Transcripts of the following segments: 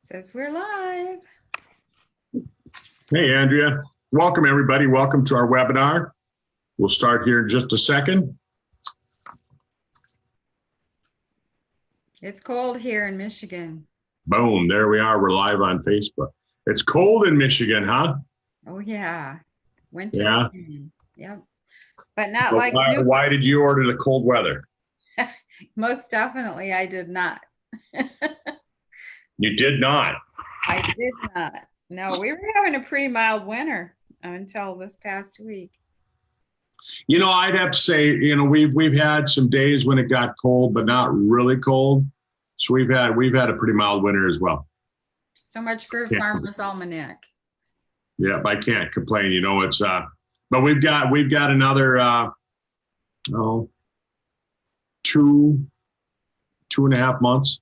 Says we're live. Hey, Andrea. Welcome, everybody. Welcome to our webinar. We'll start here in just a second. It's cold here in Michigan. Boom, there we are. We're live on Facebook. It's cold in Michigan, huh? Oh, yeah. Winter. Yeah. Yep. But not So like why did you order the cold weather? Most definitely I did not. You did not. I did not. No, we were having a pretty mild winter until this past week. You know, I'd have to say, we've had some days when it got cold, but not really cold. So we've had a pretty mild winter as well. So much for Farmer's Almanac. Yeah, I can't complain. You know, it's but we've got another 2.5 months.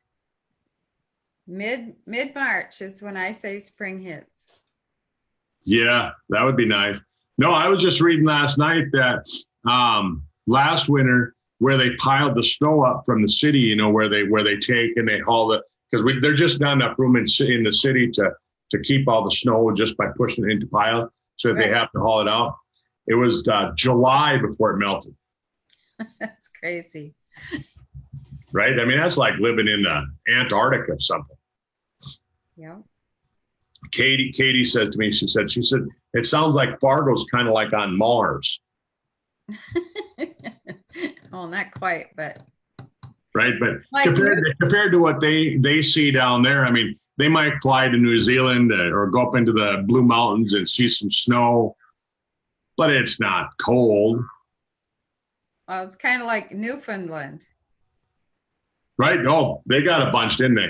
Mid-March is when I say spring hits. Yeah, that would be nice. No, I was just reading last night that last winter where they piled the snow up from the city, you know, where they take and they haul it, because there's just not enough room in the city to keep all the snow just by pushing it into pile. So they have to haul it out. It was July before it melted. That's crazy. Right? I mean, that's like living in the Antarctica or something. Yeah. Katie said to me, she said, it sounds like Fargo's kind of like on Mars. Well, not quite, but. Right. But like compared to what they see down there, I mean, they might fly to New Zealand or go up into the Blue Mountains and see some snow, but it's not cold. Well, it's kind of like Newfoundland. Right. Oh, they got a bunch, didn't they?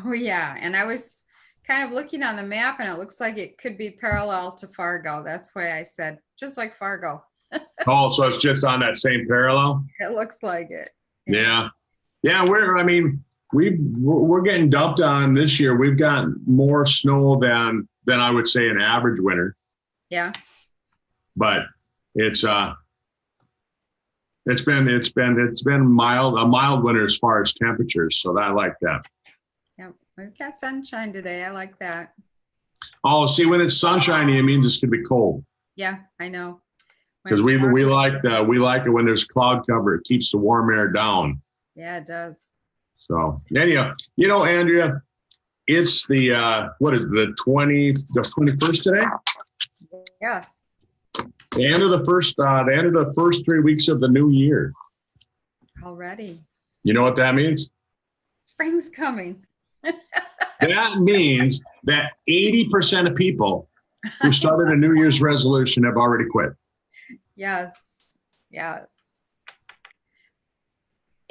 Oh, yeah. And I was kind of looking on the map and it looks like it could be parallel to Fargo. That's why I said just like Fargo. Oh, so it's just on that same parallel? It looks like it. Yeah. Yeah, we're getting dumped on this year. We've got more snow than I would say an average winter. Yeah. But it's been a mild winter as far as temperatures, so I like that. Yeah, we've got sunshine today. I like that. Oh, see, when it's sunshiny, it means it's gonna be cold. Yeah, I know. Because we like it when there's cloud cover. It keeps the warm air down. Yeah, it does. So anyhow, you know, Andrea, it's the what is it, the 21st today? Yes. The end of the first 3 weeks of the new year. Already. You know what that means? Spring's coming. That means that 80% of people who started a New Year's resolution have already quit. Yes. Yes.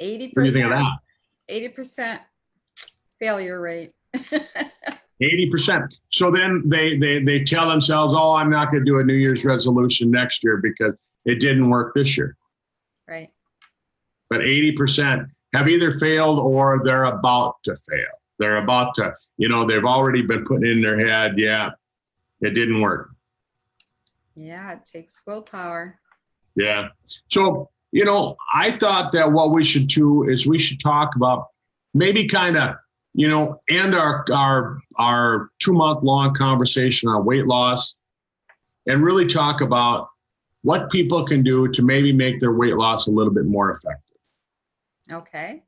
80%. What do you think of that? 80% failure rate. 80%. So then they tell themselves, oh, I'm not going to do a New Year's resolution next year because it didn't work this year. Right. But 80% have either failed or they're about to fail. They're about to, they've already been putting in their head, yeah, it didn't work. Yeah, it takes willpower. Yeah. So, I thought that what we should do is we should talk about maybe kind of, end our 2-month-long conversation on weight loss and really talk about what people can do to maybe make their weight loss a little bit more effective. Okay.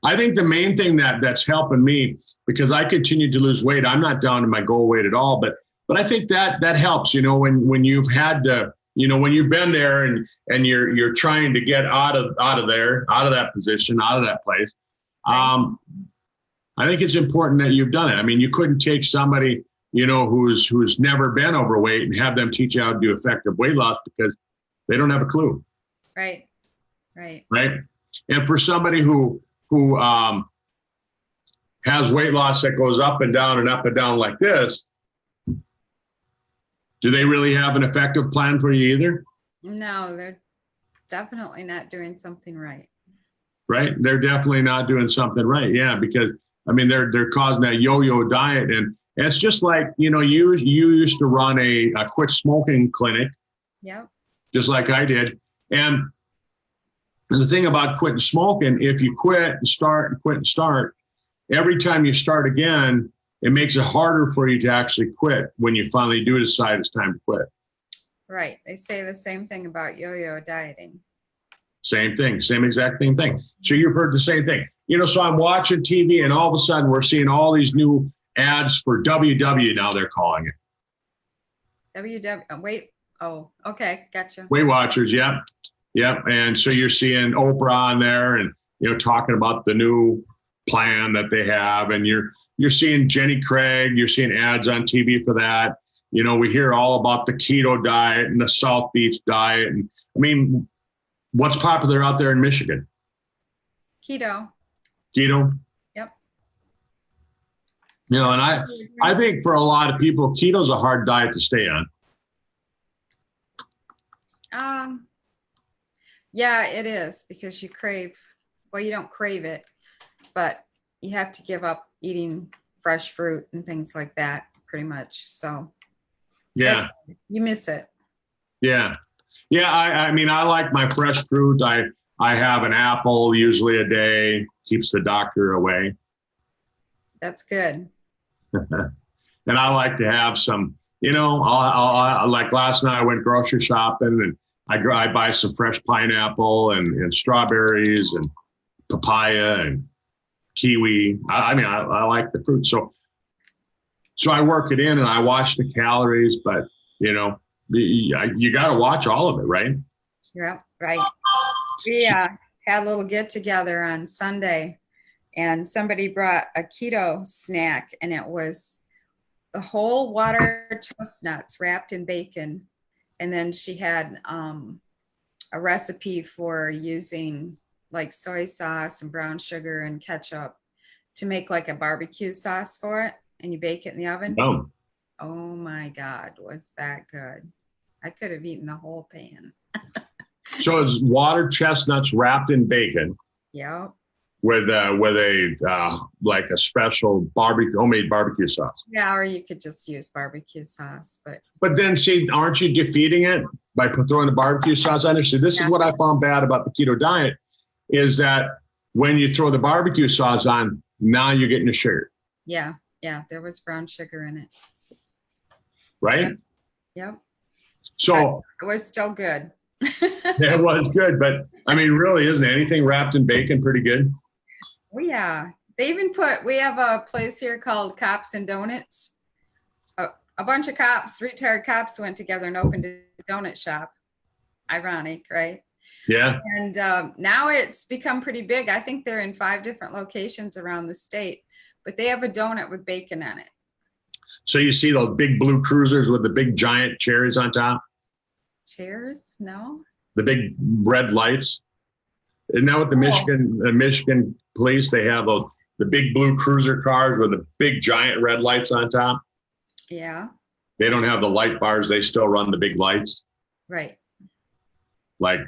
I think the main thing that's helping me, because I continue to lose weight, I'm not down to my goal weight at all, but I think that helps, when you've had to, when you've been there and you're trying to get out of that position, out of that place. Right. I think it's important that you've done it. I mean, you couldn't take somebody, who's never been overweight and have them teach you how to do effective weight loss because they don't have a clue. Right. Right. Right. And for somebody who has weight loss that goes up and down like this, do they really have an effective plan for you either? No, they're definitely not doing something right. Right? They're definitely not doing something right. Yeah, because I mean they're causing that yo-yo diet, and it's just like you used to run a quit smoking clinic. Yeah. Just like I did, and the thing about quitting smoking, if you quit and start and quit and start, every time you start again, it makes it harder for you to actually quit when you finally do decide it's time to quit. Right. They say the same thing about yo-yo dieting. Same thing, same exact same thing. So you've heard the same thing. So I'm watching TV and all of a sudden we're seeing all these new ads for WW now they're calling it. Wait. Oh, okay. Gotcha. Weight Watchers, yep. Yep. And so you're seeing Oprah on there and, talking about the new plan that they have. And you're seeing Jenny Craig, you're seeing ads on TV for that. We hear all about the keto diet and the South Beach diet. And I mean, what's popular out there in Michigan? Keto. Keto. Yep. And I think for a lot of people, keto is a hard diet to stay on. Yeah, it is because you don't crave it, but you have to give up eating fresh fruit and things like that pretty much. So yeah, you miss it. Yeah. Yeah. I mean, I like my fresh fruit. I have an apple usually a day, keeps the doctor away. That's good. And I like to have some, I'll like last night I went grocery shopping and I buy some fresh pineapple and strawberries and papaya and kiwi. I mean, I like the fruit. So I work it in and I watch the calories, but you got to watch all of it, right? Yeah, right. We had a little get together on Sunday and somebody brought a keto snack and it was the whole water chestnuts wrapped in bacon. And then she had a recipe for using like soy sauce and brown sugar and ketchup to make like a barbecue sauce for it. And you bake it in the oven. Oh, oh my God, was that good? I could have eaten the whole pan. So it's water chestnuts wrapped in bacon. Yep. With a like a special homemade barbecue sauce. Yeah, or you could just use barbecue sauce, But then see, aren't you defeating it by throwing the barbecue sauce on it? So this is what I found bad about the keto diet is that when you throw the barbecue sauce on, now you're getting the sugar. Yeah, there was brown sugar in it. Right? Yep. So but it was still good. It was good, but I mean, really, isn't anything wrapped in bacon pretty good? Oh, yeah. They even we have a place here called Cops and Donuts. A bunch of retired cops went together and opened a donut shop. Ironic, right? Yeah. And now it's become pretty big. I think they're in 5 different locations around the state, but they have a donut with bacon on it. So you see those big blue cruisers with the big giant cherries on top? Chairs? No. The big red lights? Isn't that what the Michigan police, they have the big blue cruiser cars with the big giant red lights on top? Yeah. They don't have the light bars. They still run the big lights. Right. Like,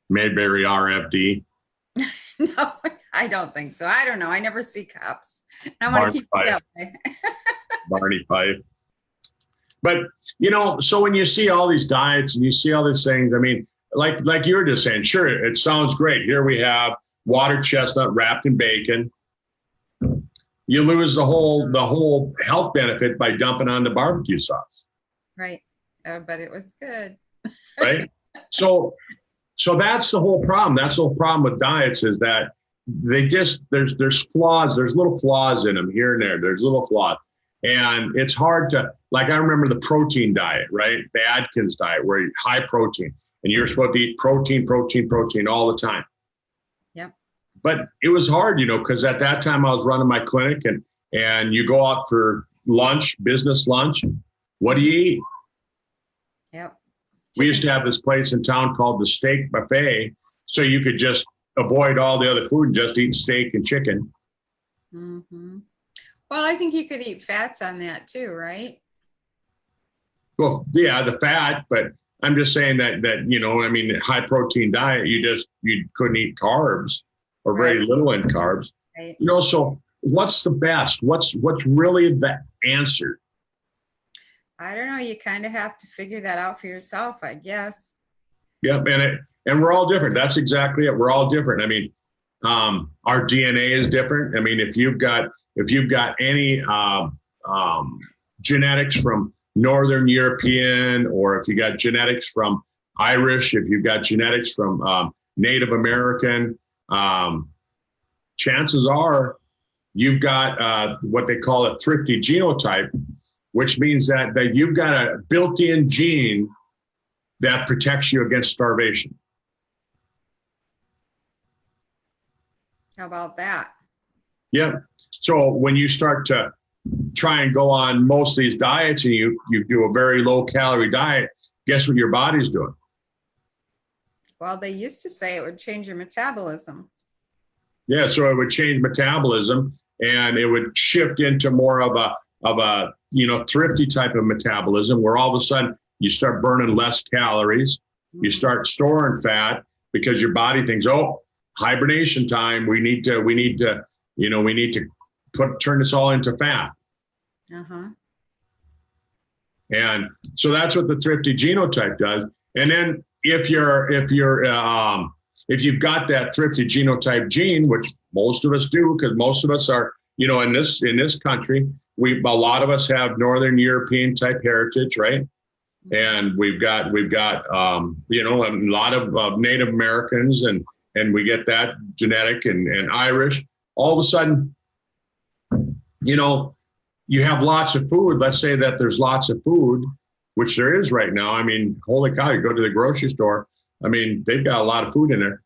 Mayberry RFD. No, I don't think so. I don't know. I never see cops. I want to keep it that way. Barney Fife. But, so when you see all these diets and you see all these things, I mean, like you were just saying, sure, it sounds great. Here we have water chestnut wrapped in bacon. You lose the whole health benefit by dumping on the barbecue sauce. Right. But it was good. Right. So that's the whole problem. That's the whole problem with diets is that they just, there's flaws. There's little flaws in them here and there. There's little flaws. And it's hard to, like, I remember the protein diet, right? The Atkins diet where you high protein and you're supposed to eat protein all the time. Yep. But it was hard, because at that time I was running my clinic and you go out for lunch, business lunch. What do you eat? Yep. We used to have this place in town called the Steak Buffet. So you could just avoid all the other food and just eat steak and chicken. Mm-hmm. Well, I think you could eat fats on that too, right? Well, yeah, the fat, but I'm just saying that high protein diet, you couldn't eat carbs or very little in carbs. Right. So what's the best? What's really the answer? I don't know. You kind of have to figure that out for yourself, I guess. Yeah, and we're all different. That's exactly it. We're all different. I mean, Our DNA is different. I mean, if you've got any genetics from Northern European, or if you got genetics from Irish, if you've got genetics from Native American, chances are you've got what they call a thrifty genotype, which means that you've got a built-in gene that protects you against starvation. How about that? Yeah. So when you start to try and go on most of these diets and you do a very low calorie diet, guess what your body's doing? Well, they used to say it would change your metabolism. Yeah. So it would change metabolism and it would shift into more of a thrifty type of metabolism where all of a sudden you start burning less calories. Mm-hmm. You start storing fat because your body thinks, oh, hibernation time. We need to turn this all into fat. Uh-huh. And so that's what the thrifty genotype does. And then if you've got that thrifty genotype gene, which most of us do, because most of us are, in this country, a lot of us have Northern European type heritage, right? And we've got a lot of Native Americans and we get that genetic and Irish. All of a sudden, you have lots of food. Let's say that there's lots of food, which there is right now. I mean, holy cow, you go to the grocery store. I mean, they've got a lot of food in there.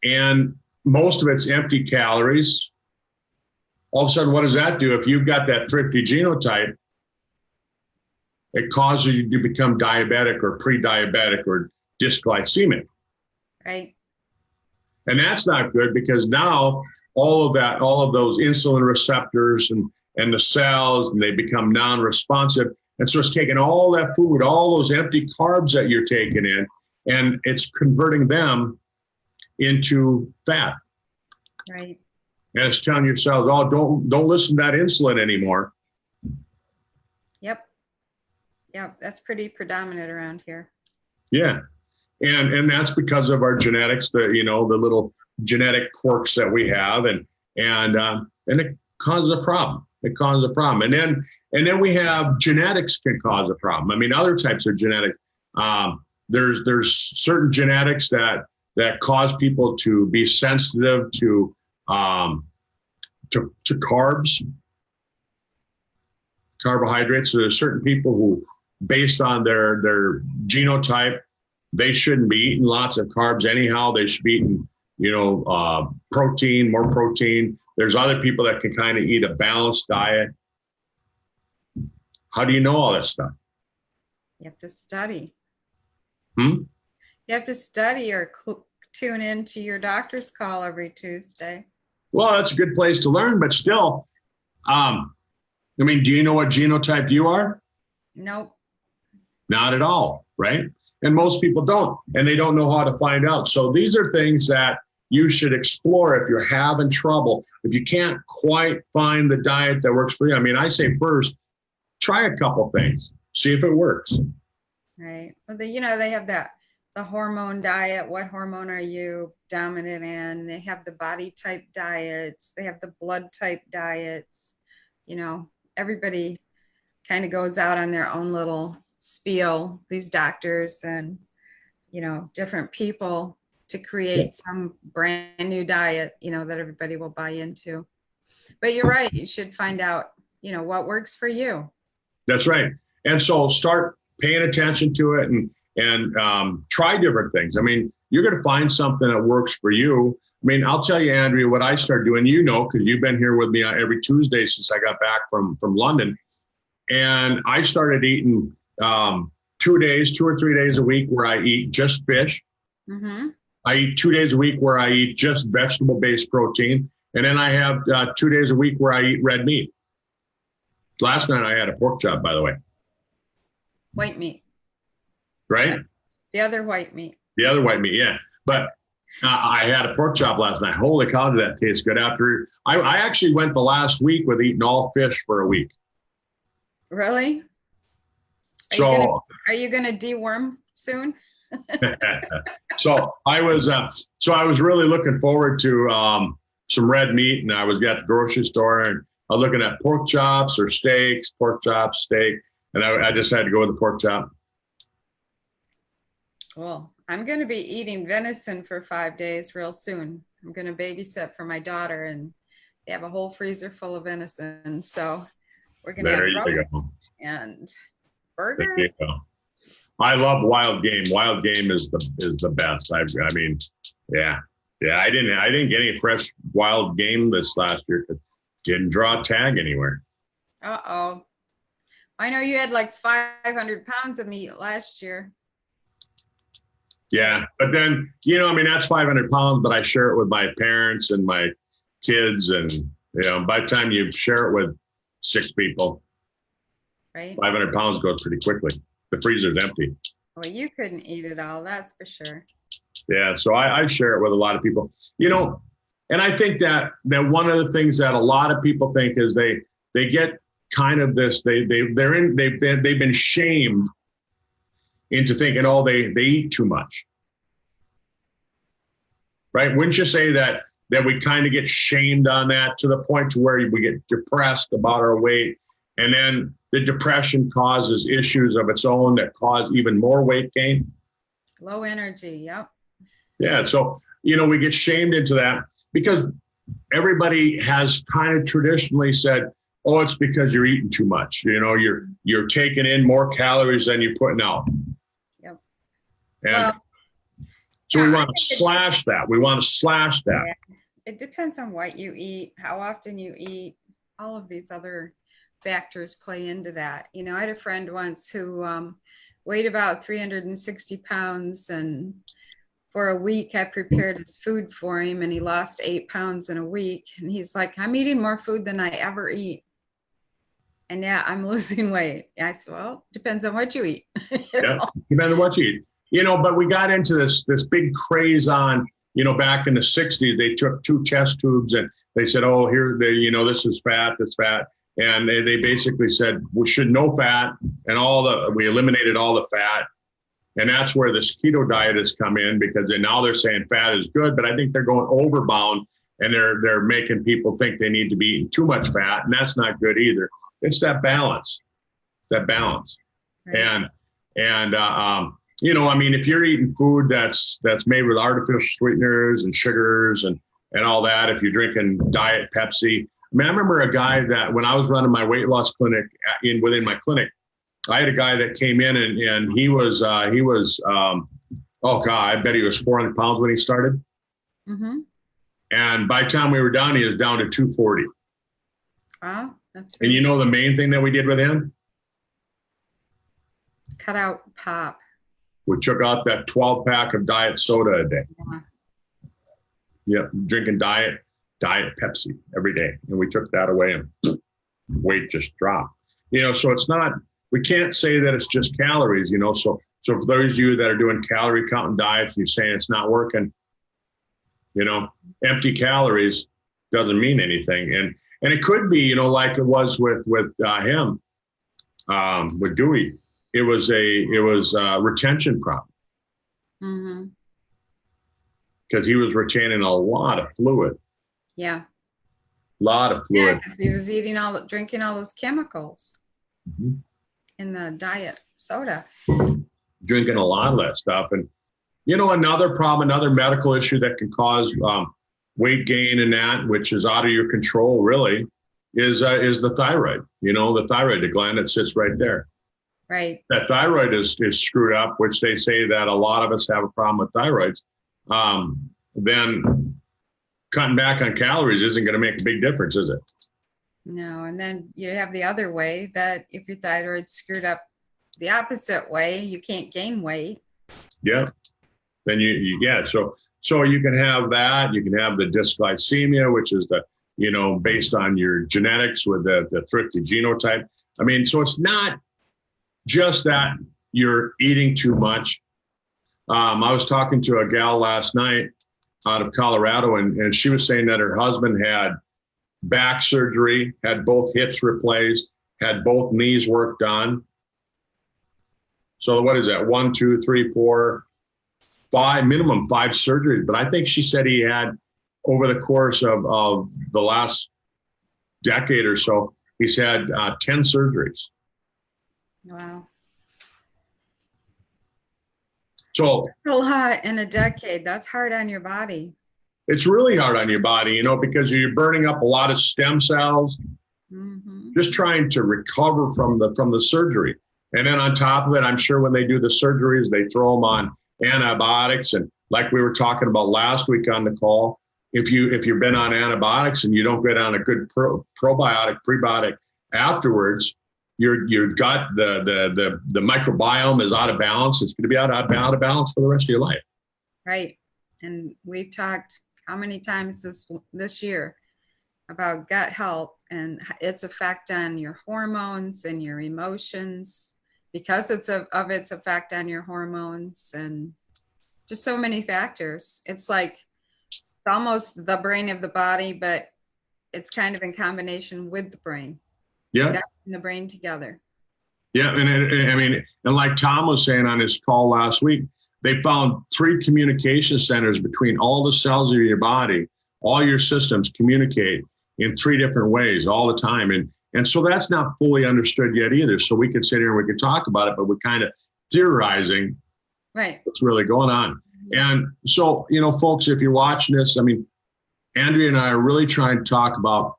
And most of it's empty calories. All of a sudden, what does that do? If you've got that thrifty genotype, it causes you to become diabetic or pre-diabetic or dysglycemic. Right. And that's not good because now all of those insulin receptors and the cells, and they become non-responsive. And so it's taking all that food, all those empty carbs that you're taking in, and it's converting them into fat. Right. And it's telling your cells, oh, don't listen to that insulin anymore. Yep. That's pretty predominant around here. Yeah. And that's because of our genetics, the little genetic quirks that we have, and it causes a problem. It causes a problem. And then we have genetics can cause a problem. I mean, other types of genetics. There's certain genetics that cause people to be sensitive to carbs, carbohydrates. So there's certain people who, based on their genotype, they shouldn't be eating lots of carbs anyhow. They should be eating, protein, more protein. There's other people that can kind of eat a balanced diet. How do you know all this stuff? You have to study. You have to study or tune in to your doctor's call every Tuesday. Well, that's a good place to learn, but still, do you know what genotype you are? Nope. Not at all, right? And most people don't, and they don't know how to find out. So these are things that you should explore if you're having trouble. If you can't quite find the diet that works for you. I mean, I say first, try a couple things, see if it works. Right. Well, they have the hormone diet. What hormone are you dominant in? They have the body type diets. They have the blood type diets. Everybody kind of goes out on their own little spiel, these doctors and, different people, to create some brand new diet, that everybody will buy into. But you're right. You should find out, what works for you. That's right. And so start paying attention to it and try different things. I mean, you're going to find something that works for you. I mean, I'll tell you, Andrea, what I started doing, because you've been here with me every Tuesday since I got back from London. And I started eating 2 or 3 days a week where I eat just fish. Mm-hmm. I eat 2 days a week where I eat just vegetable-based protein. And then I have 2 days a week where I eat red meat. Last night I had a pork chop, by the way. White meat. Right? The other white meat. The other white meat, yeah. But I had a pork chop last night. Holy cow, did that taste good. I actually went the last week with eating all fish for a week. Really? Are you gonna deworm soon? So I was really looking forward to some red meat, and I was at the grocery store and I was looking at pork chops or steaks, pork chops, steak, and I just had to go with the pork chop. Well, I'm going to be eating venison for 5 days real soon. I'm going to babysit for my daughter, and they have a whole freezer full of venison. So we're going to have roast and burger. There you go. I love wild game. Wild game is the best. I mean, yeah. I didn't get any fresh wild game this last year. Didn't draw a tag anywhere. Uh-oh. I know you had like 500 pounds of meat last year. Yeah, but then, you know, I mean, that's 500 pounds, but I share it with my parents and my kids. And, you know, by the time you share it with 6 people, right, 500 pounds goes pretty quickly. The freezer's empty. Well, you couldn't eat it all, that's for sure. Yeah, so I share it with a lot of people, you know, and I think that one of the things that a lot of people think is they get kind of this, they've been shamed into thinking, oh, they eat too much, right? Wouldn't you say that we kind of get shamed on that to the point to where we get depressed about our weight, and then the depression causes issues of its own that cause even more weight gain? Low energy, yep. Yeah, so, you know, we get shamed into that because everybody has kind of traditionally said, oh, it's because you're eating too much. You know, you're taking in more calories than you're putting out. Yep. And well, so yeah, we want to slash that. We want to slash that. Yeah. It depends on what you eat, how often you eat. All of these other factors play into that. You know, I had a friend once who weighed about 360 pounds, and for a week I prepared his food for him, and he lost 8 pounds in a week. And he's like, I'm eating more food than I ever eat. And yeah, I'm losing weight. I said, well, depends on what you eat. Yeah, depends on what you eat. You know, but we got into this big craze on, you know, back in the 60s, they took 2 test tubes and they said, oh, here, you know, this is fat, that's fat. And they basically said, we should no fat, and we eliminated all the fat. And that's where this keto diet has come in, because now they're saying fat is good, but I think they're going overbound, and they're making people think they need to be eating too much fat, and that's not good either. It's that balance. Right. And you know, I mean, if you're eating food that's made with artificial sweeteners and sugars and all that, if you're drinking diet Pepsi. I mean, I remember a guy that when I was running my weight loss clinic within my clinic, I had a guy that came in and he was oh God, I bet he was 400 pounds when he started. Mm-hmm. And by the time we were done, he was down to 240. Wow, that's really. And you know the main thing that we did with him? Cut out pop. We took out that 12-pack of diet soda a day. Yeah, drinking diet Pepsi every day. And we took that away, and weight just dropped. You know, so it's not, we can't say that it's just calories, you know. So for those of you that are doing calorie counting diets, you're saying it's not working, you know, empty calories doesn't mean anything. And it could be, you know, like it was with him, with Dewey. It was a retention problem. Mm-hmm. Because he was retaining a lot of fluid. Yeah. A lot of fluid. Yeah, because he was drinking all those chemicals mm-hmm. in the diet soda. Drinking a lot of that stuff. And, you know, another problem, another medical issue that can cause weight gain and that, which is out of your control, really, is the thyroid. You know, the thyroid, the gland that sits right there. Right. That thyroid is screwed up, which they say that a lot of us have a problem with thyroids. Then cutting back on calories isn't going to make a big difference, is it? No. And then you have the other way, that if your thyroid's screwed up the opposite way, you can't gain weight. Yeah. Then so you can have that. You can have the dysglycemia, which is based on your genetics with the thrifty genotype. I mean, so it's not just that you're eating too much. I was talking to a gal last night out of Colorado, and she was saying that her husband had back surgery, had both hips replaced, had both knees work done. So what is that? 1, 2, 3, 4, 5, minimum 5 surgeries. But I think she said he had over the course of the last decade or so, he's had 10 surgeries. Wow. So A lot in a decade. That's hard on your body. it's really hard on your body, because you're burning up a lot of stem cells, just trying to recover from the surgery. And then on top of it, I'm sure when they do the surgeries, they throw them on antibiotics. And like we were talking about last week on the call, if you've been on antibiotics and you don't get on a good probiotic, prebiotic afterwards, you've got the microbiome is out of balance. It's going to be out of balance for the rest of your life. Right. And we've talked how many times this year about gut health and its effect on your hormones and your emotions, because it's of its effect on your hormones and just so many factors. It's like it's almost the brain of the body, but it's kind of in combination with the brain. Yeah. The gut and the brain together. Yeah. And like Tom was saying on his call last week, they found 3 communication centers between all the cells of your body. All your systems communicate in 3 different ways all the time. And so that's not fully understood yet either. So we could sit here and we could talk about it, but we're kind of theorizing what's really going on. And so, folks, if you're watching this, Andrea and I are really trying to talk about,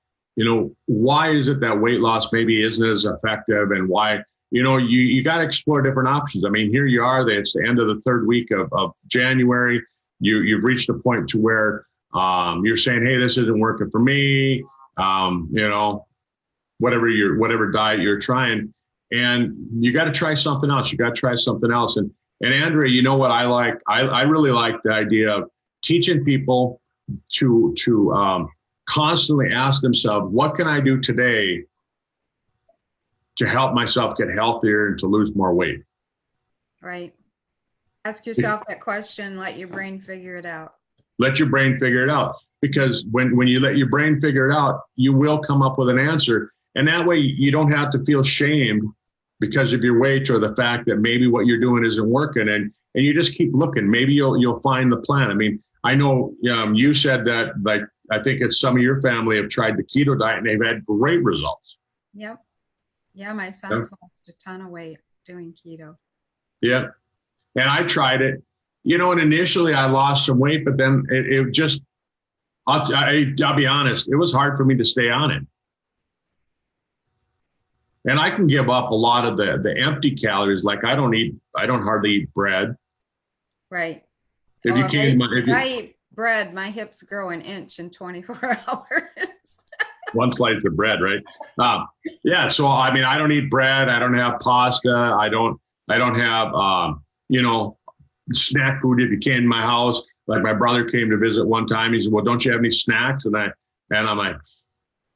why is it that weight loss maybe isn't as effective, and why, you got to explore different options. Here you are, it's the end of the 3rd week of January. You've reached a point to where you're saying, hey, this isn't working for me. Whatever diet you're trying, and you got to try something else. And Andrea, you know what I like? I really like the idea of teaching people to constantly ask themselves, what can I do today to help myself get healthier and to lose more weight? Right. Ask yourself that question. Let your brain figure it out. Let your brain figure it out. Because when you let your brain figure it out, you will come up with an answer. And that way you don't have to feel shamed because of your weight or the fact that maybe what you're doing isn't working. And you just keep looking. Maybe you'll find the plan. I know you said that, like, I think it's some of your family have tried the keto diet and they've had great results. Yep. Yeah, my son's lost a ton of weight doing keto. Yeah. And I tried it, and initially I lost some weight, but then it just, I'll be honest, it was hard for me to stay on it. And I can give up a lot of the empty calories. Like I don't hardly eat bread. Right. If I eat bread, my hips grow an inch in 24 hours. One slice of bread, right? Yeah. So, I don't eat bread. I don't have pasta. I don't have, snack food if you came to my house. Like my brother came to visit one time. He said, well, don't you have any snacks? And I'm like,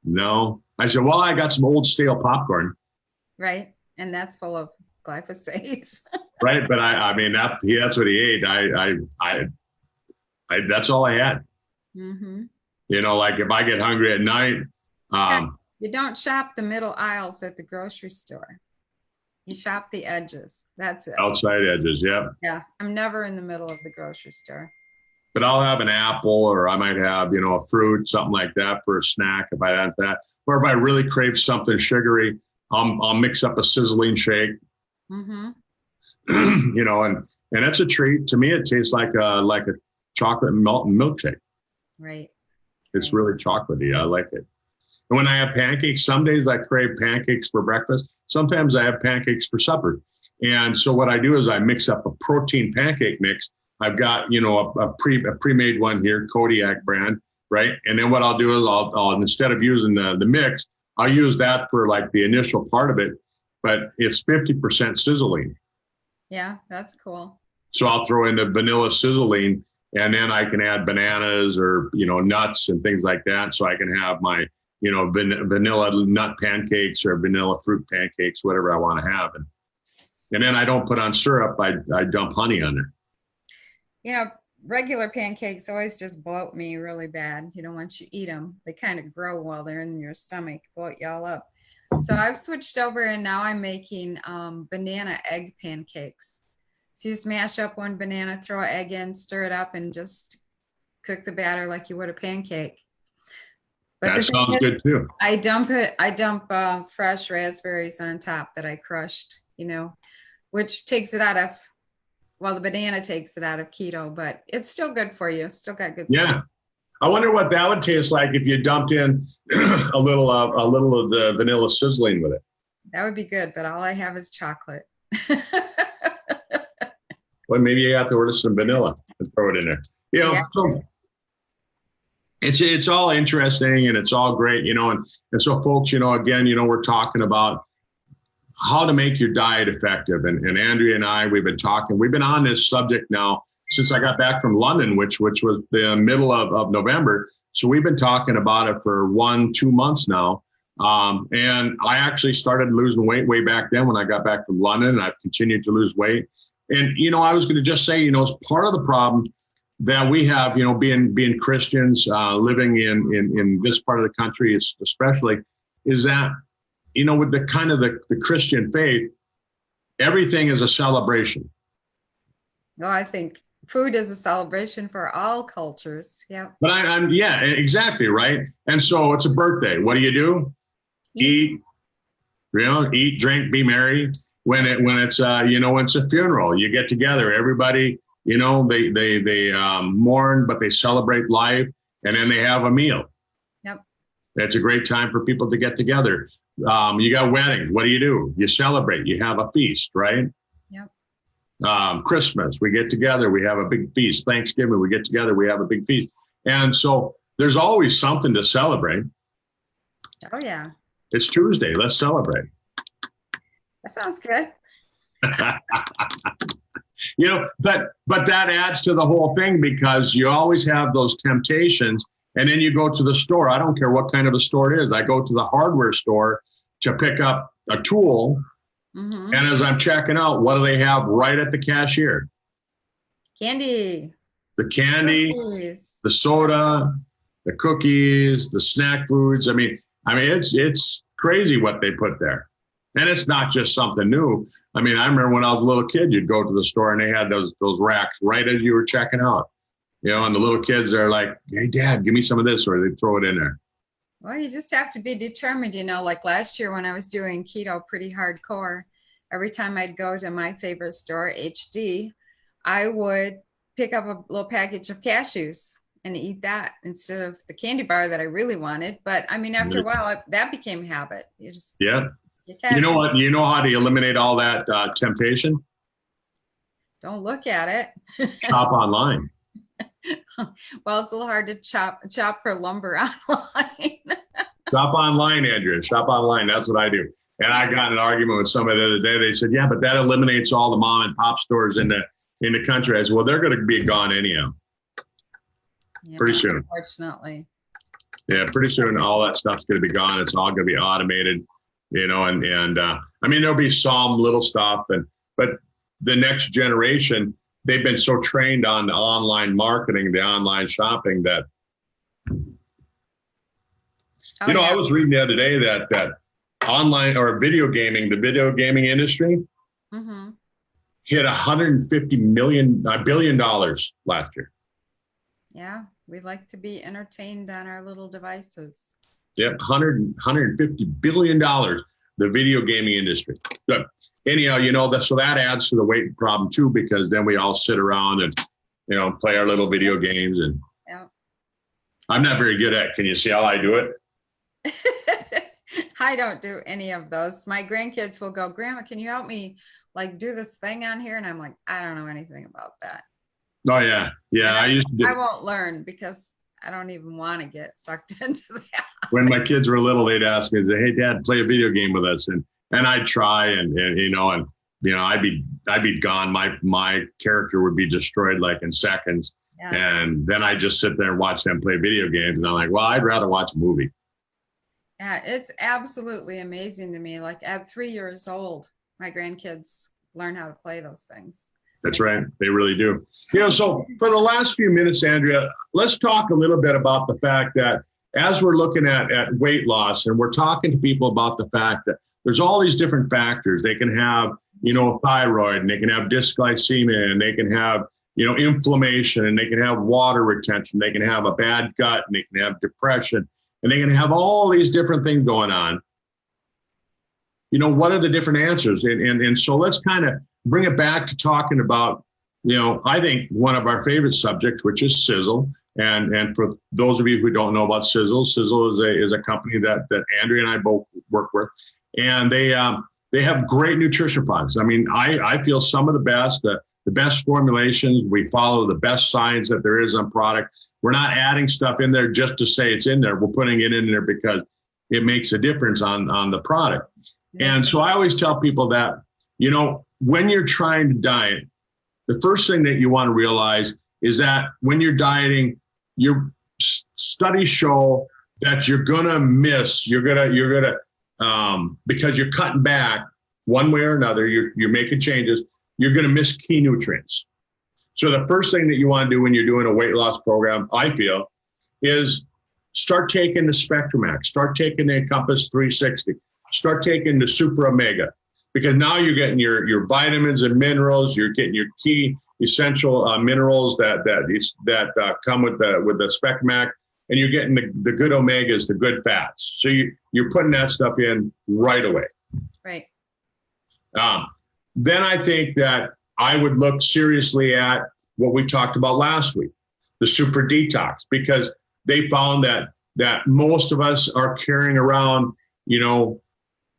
no. I said, well, I got some old stale popcorn. Right. And that's full of glyphosate. Right. But that's what he ate. I that's all I had. Mm-hmm. Like if I get hungry at night. You don't shop the middle aisles at the grocery store. You shop the edges. That's it. Outside edges. Yeah. Yeah. I'm never in the middle of the grocery store. But I'll have an apple, or I might have, a fruit, something like that for a snack if I have that. Or if I really crave something sugary, I'll mix up a sizzling shake. Mm-hmm. And it's a treat. To me, it tastes like a chocolate milkshake. Right. It's really chocolatey. I like it. And when I have pancakes, some days I crave pancakes for breakfast. Sometimes I have pancakes for supper. And so what I do is I mix up a protein pancake mix. I've got, a pre-made one here, Kodiak brand, right? And then what I'll do is I'll instead of using the mix, I'll use that for like the initial part of it, but it's 50% sizzling. Yeah, that's cool. So I'll throw in the vanilla sizzling, and then I can add bananas or, nuts and things like that. So I can have my, vanilla nut pancakes or vanilla fruit pancakes, whatever I want to have. And then I don't put on syrup. I dump honey on there. Regular pancakes always just bloat me really bad. Once you eat them, they kind of grow while they're in your stomach, bloat you all up. So I've switched over and now I'm making banana egg pancakes. So you smash up one banana, throw an egg in, stir it up, and just cook the batter like you would a pancake. But That sounds good too. I dump fresh raspberries on top that I crushed, which takes it out of, well, the banana takes it out of keto, but it's still good for you. Still got good Yeah. stuff. I wonder what that would taste like if you dumped in a little of the vanilla sizzling with it. That would be good, but all I have is chocolate. Well, maybe you have to order some vanilla and throw it in there. Yeah. So it's all interesting and it's all great, and so folks, again, we're talking about how to make your diet effective. And Andrea and I, we've been on this subject now since I got back from London, which was the middle of November. So we've been talking about it for 1-2 months now. And I actually started losing weight way back then when I got back from London, and I've continued to lose weight. And, I was going to just say, it's part of the problem that we have, being Christians, living in this part of the country, especially, is that, with the kind of the Christian faith, everything is a celebration. No, I think food is a celebration for all cultures. Yeah. But yeah, exactly. Right. And so it's a birthday. What do? Eat, drink, be merry. When it's it's a funeral, you get together, everybody, they mourn, but they celebrate life, and then they have a meal. Yep. It's a great time for people to get together. You got weddings. What do? You celebrate, you have a feast, right? Yep. Christmas, we get together, we have a big feast. Thanksgiving, we get together, we have a big feast. And so there's always something to celebrate. Oh yeah. It's Tuesday, let's celebrate. That sounds good. But that adds to the whole thing, because you always have those temptations. And then you go to the store. I don't care what kind of a store it is. I go to the hardware store to pick up a tool. Mm-hmm. And as I'm checking out, what do they have right at the cashier? Candy. The candy, cookies. The soda, the cookies, the snack foods. I mean, it's crazy what they put there. And it's not just something new. I mean, I remember when I was a little kid, you'd go to the store and they had those racks right as you were checking out. And the little kids are like, hey, Dad, give me some of this, or they throw it in there. Well, you just have to be determined, like last year when I was doing keto pretty hardcore, every time I'd go to my favorite store, HD, I would pick up a little package of cashews and eat that instead of the candy bar that I really wanted. But I mean, after a while, that became a habit. Yeah. You know what? You know how to eliminate all that temptation? Don't look at it. Shop online. Well, it's a little hard to chop for lumber online. Shop online, Andrea. Shop online. That's what I do. And I got in an argument with somebody the other day. They said, yeah, but that eliminates all the mom and pop stores in the country. I said, well, they're going to be gone anyhow. Yeah, pretty soon. Unfortunately. Yeah, pretty soon all that stuff's going to be gone. It's all going to be automated, and I mean, there'll be some little stuff, but the next generation, they've been so trained on the online marketing, the online shopping that, I was reading the other day that online or the video gaming industry mm-hmm. hit $150 billion last year. Yeah, we like to be entertained on our little devices. Yeah, $150 billion, the video gaming industry. Good. Anyhow, so that adds to the weight problem too, because then we all sit around and, play our little video games. And yeah. I'm not very good at it. Can you see how I do it? I don't do any of those. My grandkids will go, Grandma, can you help me do this thing on here? And I'm like, I don't know anything about that. Oh yeah. Yeah. I won't learn because I don't even want to get sucked into that. When my kids were little, they'd ask me, hey, Dad, play a video game with us. And I'd try and I'd be gone. My character would be destroyed in seconds. Yeah. And then I just sit there and watch them play video games. And I'm like, well, I'd rather watch a movie. Yeah, it's absolutely amazing to me. At 3 years old, my grandkids learn how to play those things. That's right. They really do. So for the last few minutes, Andrea, let's talk a little bit about the fact that as we're looking at weight loss and we're talking to people about the fact that there's all these different factors. They can have, thyroid, and they can have dysglycemia, and they can have, inflammation, and they can have water retention. They can have a bad gut, and they can have depression, and they can have all these different things going on. What are the different answers? And so let's kind of bring it back to talking about, I think one of our favorite subjects, which is Sizzle. And for those of you who don't know about Sizzle is a company that Andrea and I both work with, and they have great nutrition products. I mean, I feel some of the best formulations. We follow the best science that there is on product. We're not adding stuff in there just to say it's in there. We're putting it in there because it makes a difference on the product. And so I always tell people that, when you're trying to diet, the first thing that you want to realize is that when you're dieting, your studies show that you're gonna miss. You're gonna because you're cutting back one way or another. You're making changes. You're gonna miss key nutrients. So the first thing that you want to do when you're doing a weight loss program, I feel, is start taking the Spectrum Max, start taking the Encompass 360, start taking the Super Omega, because now you're getting your vitamins and minerals. You're getting your key essential minerals that come with the Spectrum Max, and you're getting the good omegas, the good fats. So you're putting that stuff in right away. Right. Then I think that I would look seriously at what we talked about last week, the Super Detox, because they found that most of us are carrying around,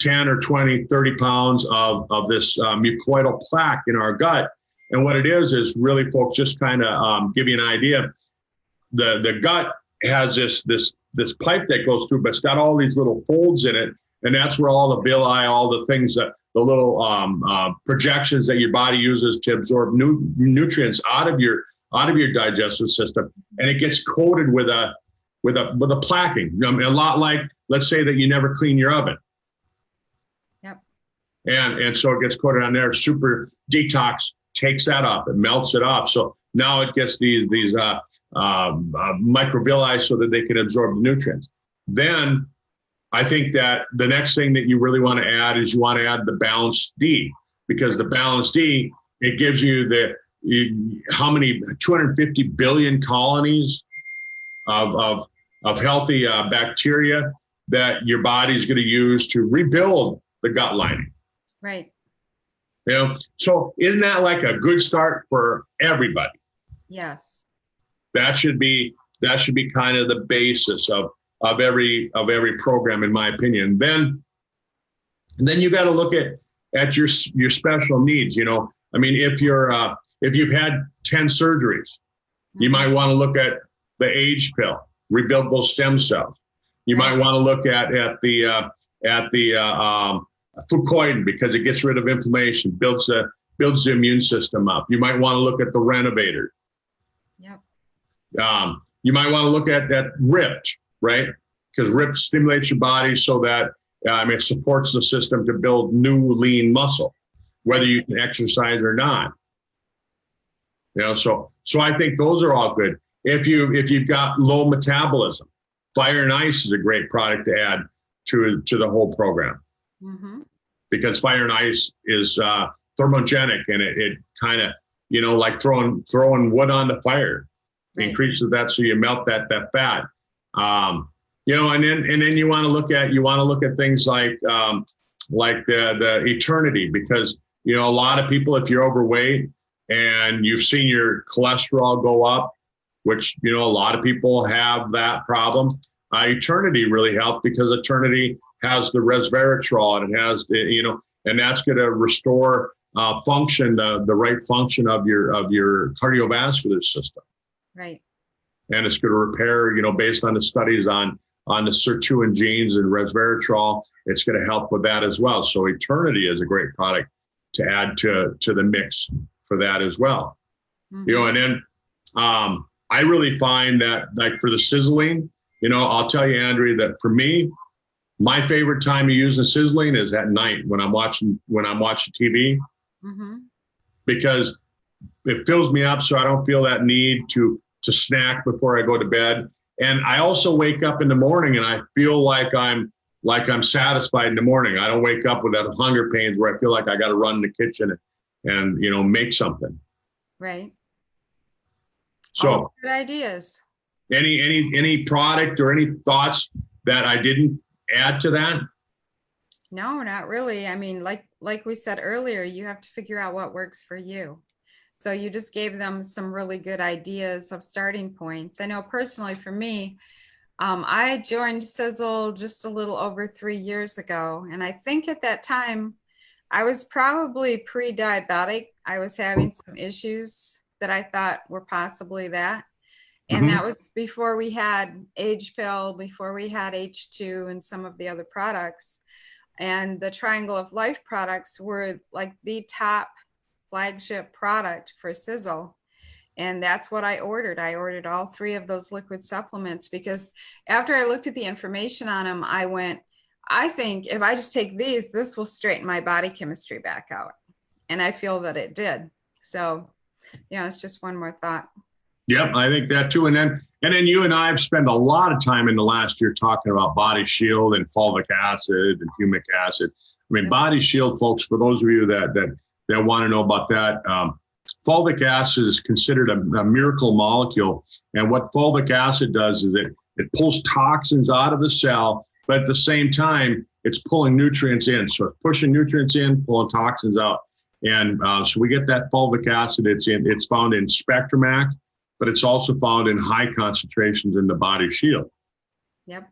10 or 20, 30 pounds of this mucoidal plaque in our gut. And what it is really, folks, just kind of give you an idea. The gut has this pipe that goes through, but it's got all these little folds in it. And that's where all the villi, all the things that the little projections that your body uses to absorb nutrients out of your digestive system. And it gets coated with a plaquing, a lot like, let's say that you never clean your oven. And so it gets coated on there. Super Detox takes that off. It melts it off. So now it gets these microvilli so that they can absorb the nutrients. Then I think that the next thing that you really want to add is you want to add the Balanced D, because the Balanced D, it gives you how many 250 billion colonies of healthy bacteria that your body's going to use to rebuild the gut lining. Right. So isn't that like a good start for everybody? Yes. That should be kind of the basis of every program, in my opinion. Then you got to look at your special needs. I mean, if you've had 10 surgeries, you might want to look at the age pill, rebuild those stem cells. You might want to look at the Fucoidan, because it gets rid of inflammation, builds the immune system up. You might want to look at the Renovator. Yep. You might want to look at that Ripped, right? Because Ripped stimulates your body so that it supports the system to build new lean muscle, whether you can exercise or not. So I think those are all good. If you've got low metabolism, Fire and Ice is a great product to add to the whole program. Mm-hmm. Because Fire and Ice is thermogenic, and it kind of, like throwing wood on the fire, increases that, so you melt that fat. And then you want to look at things like the Eternity, because a lot of people, if you're overweight and you've seen your cholesterol go up, which a lot of people have that problem, Eternity really helped, because Eternity has the resveratrol, and it has, and that's going to restore function, the right function of your cardiovascular system. Right. And it's going to repair, based on the studies on the sirtuin genes and resveratrol, it's going to help with that as well. So Eternity is a great product to add to the mix for that as well. Mm-hmm. And then I really find that, like for the sizzling, I'll tell you, Andrea, that for me, my favorite time to use the sizzling is at night when I'm watching TV, mm-hmm. because it fills me up, so I don't feel that need to snack before I go to bed. And I also wake up in the morning and I feel like I'm satisfied in the morning. I don't wake up with that hunger pains where I feel like I got to run in the kitchen and make something. Right. So All good ideas. any product or any thoughts that I didn't add to that? No, not really. I mean, like we said earlier, you have to figure out what works for you. So you just gave them some really good ideas of starting points. I know personally for me, I joined Sizzle just a little over 3 years ago. And I think at that time, I was probably pre-diabetic. I was having some issues that I thought were possibly that. And Mhm. that was before we had Age Pill, before we had H2 and some of the other products. And the Triangle of Life products were like the top flagship product for Sizzle. And that's what I ordered. I ordered all 3 of those liquid supplements because after I looked at the information on them, I went, I think if I just take these, this will straighten my body chemistry back out. And I feel that it did. So, yeah, it's just one more thought. Yep, I think that too. And then you and I have spent a lot of time in the last year talking about Body Shield and fulvic acid and humic acid. I mean, Body Shield, folks, for those of you that want to know about that, fulvic acid is considered a miracle molecule. And what fulvic acid does is it pulls toxins out of the cell, but at the same time, it's pulling nutrients in. So it's pushing nutrients in, pulling toxins out. And so we get that fulvic acid. It's found in Spectrum Act, but it's also found in high concentrations in the Body Shield. Yep.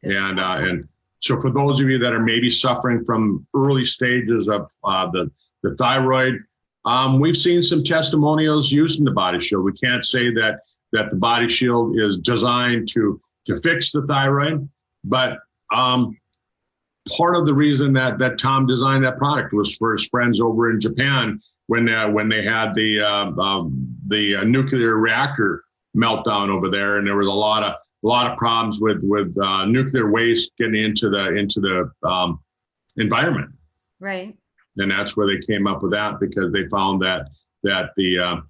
And so for those of you that are maybe suffering from early stages of the thyroid, we've seen some testimonials using the Body Shield. We can't say that the Body Shield is designed to fix the thyroid, but part of the reason that Tom designed that product was for his friends over in Japan when they had the nuclear reactor meltdown over there, and there was a lot of problems with nuclear waste getting into the environment. Right. And that's where they came up with that, because they found that the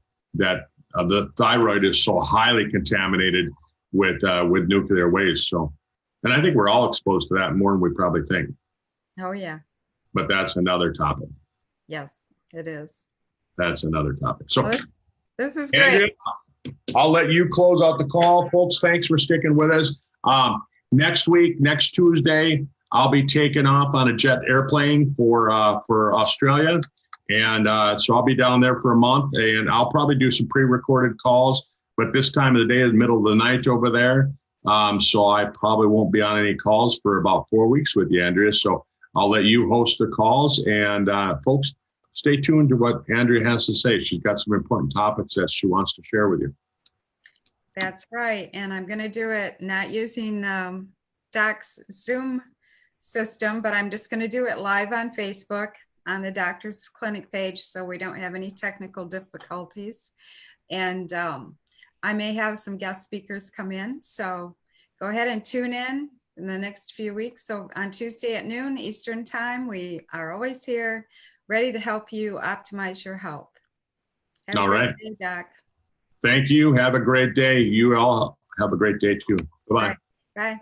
thyroid is so highly contaminated with nuclear waste. So, and I think we're all exposed to that more than we probably think. Oh, yeah. But that's another topic. Yes, it is. That's another topic. So Well, this is great. Andrea, I'll let you close out the call, folks. Thanks for sticking with us. Next week, next Tuesday, I'll be taking off on a jet airplane for Australia. And so I'll be down there for a month, and I'll probably do some pre-recorded calls. But this time of the day is middle of the night over there. So I probably won't be on any calls for about 4 weeks with you, Andrea. So I'll let you host the calls. And folks, stay tuned to what Andrea has to say. She's got some important topics that she wants to share with you. That's right. And I'm going to do it not using Doc's Zoom system, but I'm just going to do it live on Facebook on the doctor's clinic page, so we don't have any technical difficulties. And I may have some guest speakers come in, so go ahead and tune in the next few weeks. So on Tuesday at noon Eastern time, we are always here ready to help you optimize your health. All right. Day, Doc. Thank you. Have a great day. You all have a great day too. Bye-bye. Bye. Bye.